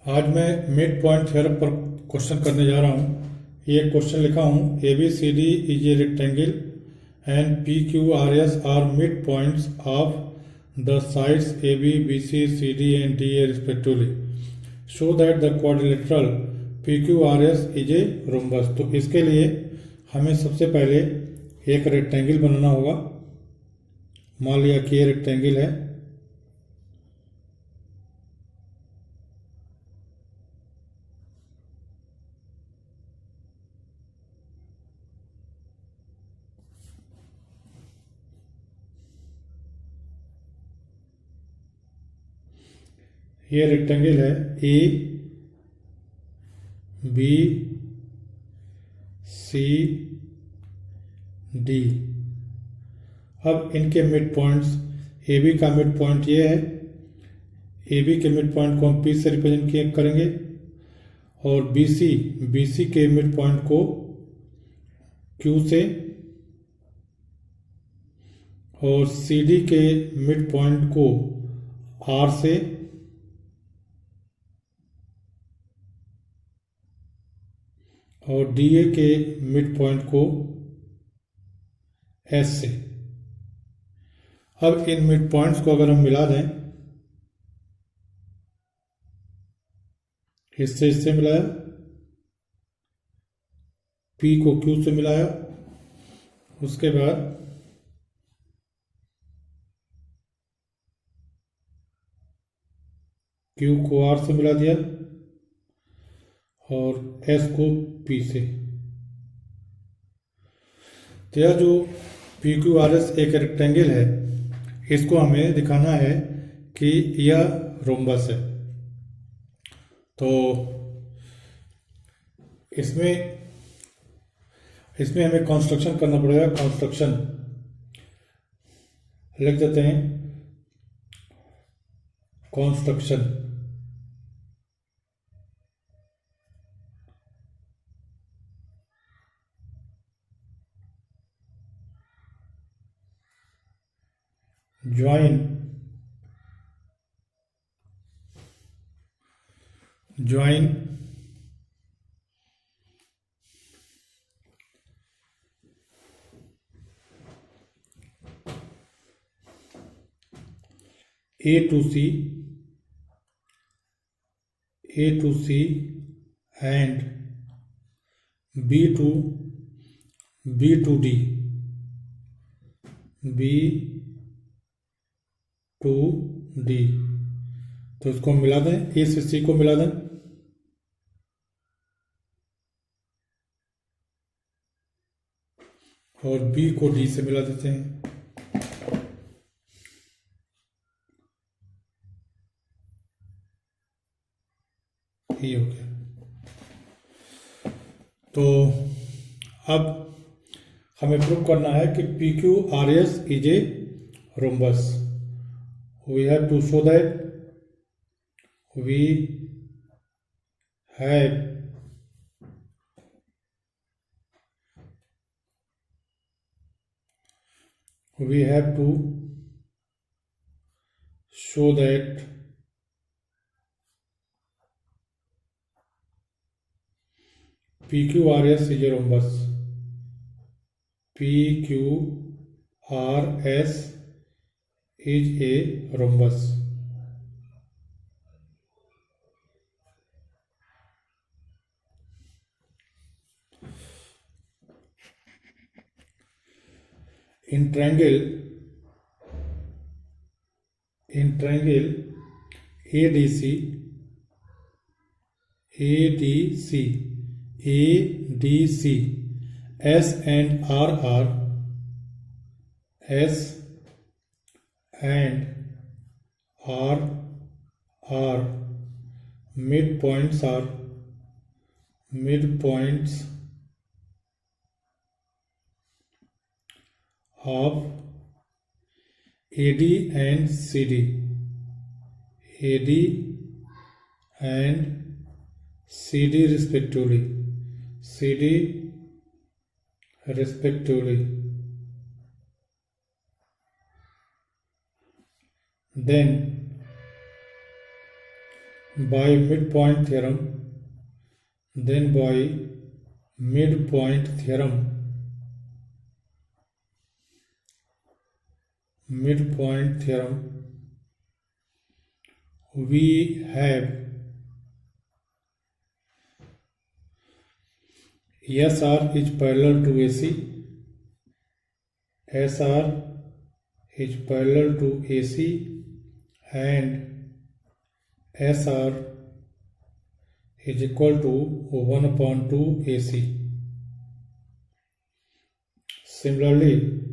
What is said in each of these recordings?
आज मैं mid point theorem पर क्वेश्चन करने जा रहा हूँ। ये क्वेश्चन लिखा हूँ, A B C D is a rectangle and P Q R S are mid points of the sides A B B C D and D A respectively show that the quadrilateral P Q R S is a rhombus. तो इसके लिए हमें सबसे पहले एक rectangle बनाना होगा। मान लिया कि ये रेक्टेंगल है, ये रेक्टेंगल है ए बी सी डी। अब इनके मिड पॉइंट्स, ए बी का मिड पॉइंट ये है, ए बी के मिड पॉइंट को हम पी से रिप्रेजेंट करेंगे और बी सी के मिड पॉइंट को क्यू से और सी डी के मिड पॉइंट को आर से और डी ए के मिड पॉइंट को एस से। अब इन मिड पॉइंट्स को अगर हम मिला दें, इससे मिलाया, पी को क्यू से मिलाया, उसके बाद क्यू को आर से मिला दिया और एस को पी से। तो यह जो पी क्यू आर एस एक रेक्टेंगल है, इसको हमें दिखाना है कि यह रोम्बस है। तो इसमें हमें कंस्ट्रक्शन करना पड़ेगा। कंस्ट्रक्शन लिख देते हैं, construction. Join A to C and B to D, B to D। तो इसको मिला दें, A से C को मिला दें और B को D से मिला देते हैं। ये हो गया। तो अब हमें प्रूव करना है कि P Q R S is a rhombus. We have to show that we have to show that PQRS is a rhombus. PQRS is a rhombus. In triangle ADC S and R are midpoints of AD and CD, respectively, Then by midpoint theorem, then by midpoint theorem, we have SR is parallel to AC, SR is parallel to AC, and SR is equal to 1/2 AC. Similarly,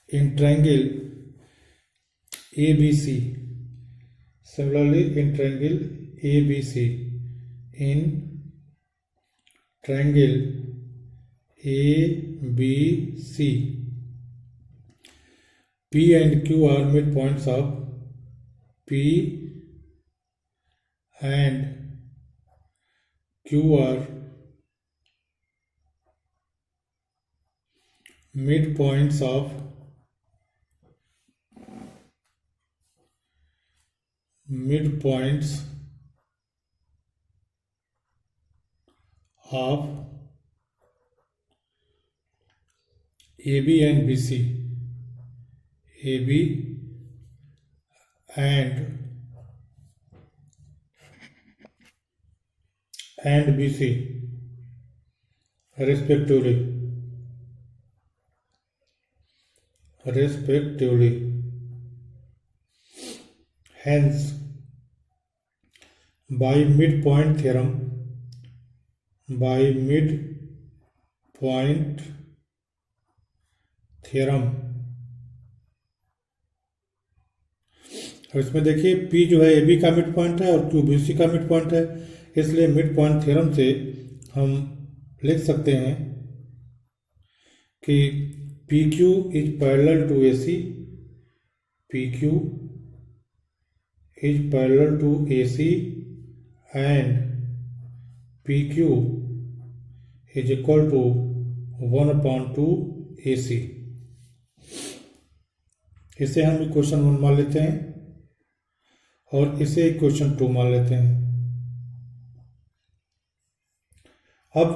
in triangle ABC, in triangle ABC, P and Q are midpoints of P and Q are midpoints of AB and BC, AB and BC respectively. Hence, by midpoint theorem, और इसमें देखिए P जो है AB का mid point है और Q BC का mid point है, इसलिए मिड पॉइंट थ्योरम से हम लिख सकते हैं कि PQ is parallel to AC, PQ is parallel to AC and PQ is equal to 1/2 AC. इसे हम इक्वेशन 1 मान लेते हैं और इसे इक्वेशन 2 मान लेते हैं। अब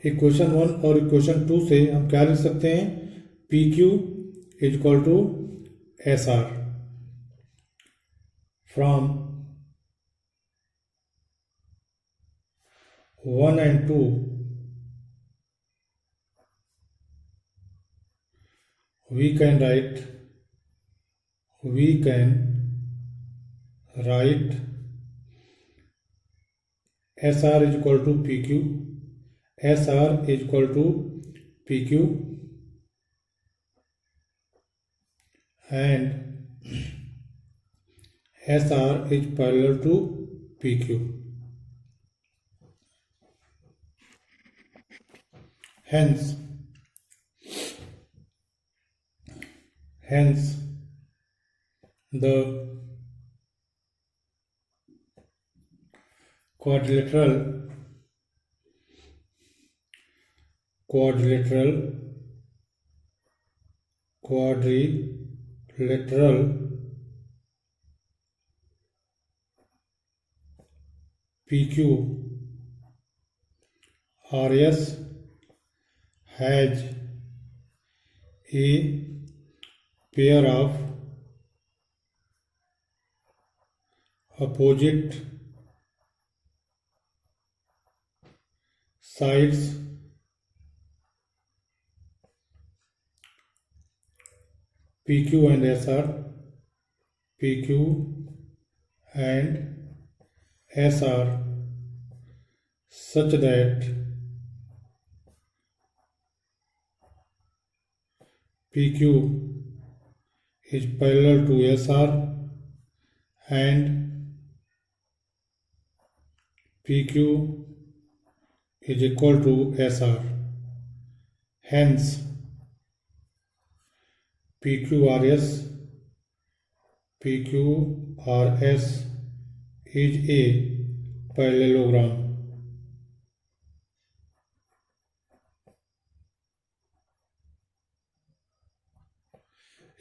इक्वेशन 1 और इक्वेशन 2 से हम क्या लिख सकते हैं? PQ is equal to SR from 1 and 2 we can write SR is equal to PQ, SR is equal to PQ and SR is parallel to PQ. Hence the quadrilateral PQ RS has a pair of opposite sides PQ and SR, such that PQ is parallel to SR and PQ is equal to SR. Hence, PQRS is a parallelogram.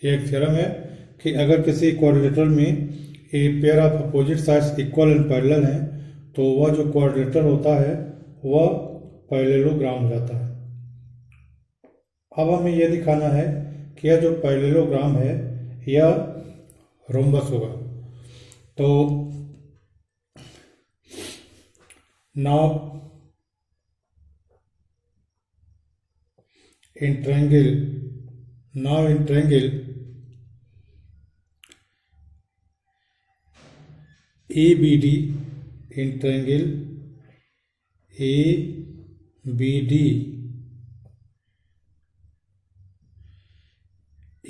ये एक theorem है कि अगर किसी quadrilateral में a pair of opposite sides equal and parallel हैं तो वह जो क्वाड्रिलेटरल होता है वह पैरेललोग्राम हो जाता है। अब हमें यह दिखाना है कि यह जो पैरेललोग्राम है यह रोम्बस होगा। तो now in triangle ABD, in triangle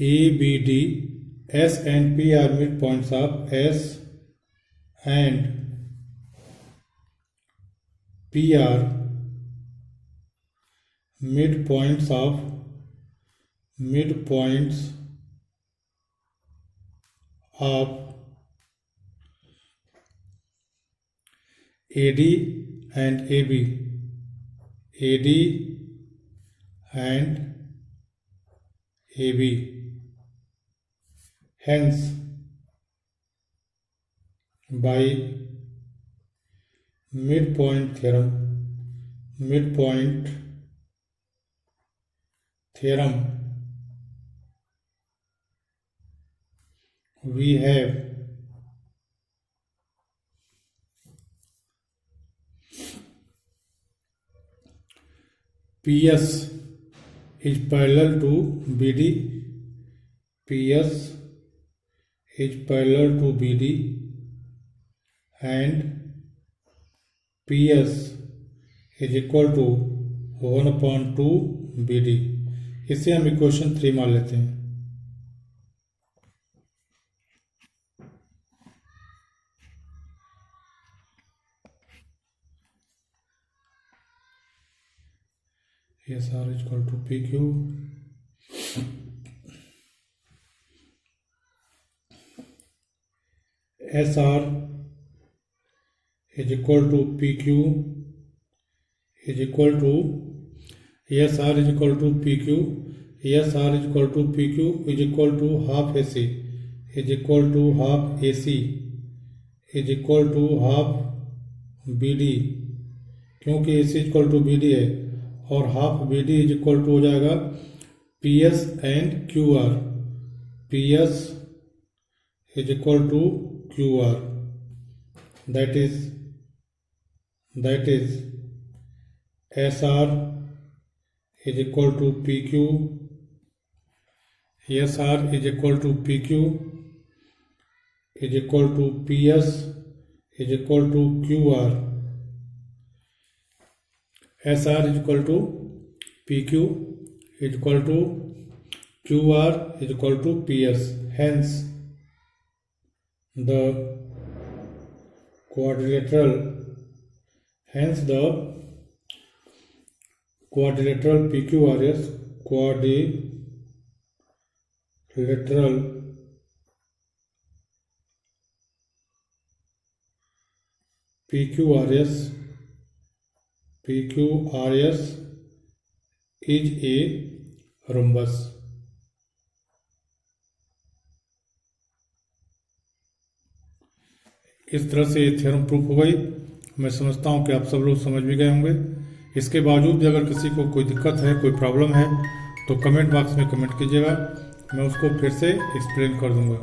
ABD S and P are midpoints of S and P are midpoints of AD and AB, AD and AB. Hence, by midpoint theorem, we have PS is parallel to BD, PS is parallel to BD and PS is equal to 1/2 BD। इसे हम equation 3 मान लेते हैं। SR is equal to PQ, SR is equal to PQ is equal to SR is equal to PQ, SR is equal to PQ is equal to half AC is equal to half AC is equal to half BD, क्योंकि AC is equal to BD है और half BD is equal to हो जाएगा PS and QR, PS is equal to QR, that is SR is equal to PQ, SR is equal to PQ is equal to PS is equal to QR, SR is equal to PQ is equal to QR is equal to PS. Hence, the quadrilateral PQRS, quadrilateral PQRS is a rhombus। इस तरह से ये theorem proof हो गई। मैं समझता हूँ कि आप सब लोग समझ भी गए होंगे। इसके बावजूद भी अगर किसी को कोई दिक्कत है, कोई प्रॉब्लम है तो कमेंट बॉक्स में कमेंट कीजिएगा, मैं उसको फिर से एक्सप्लेन कर दूंगा।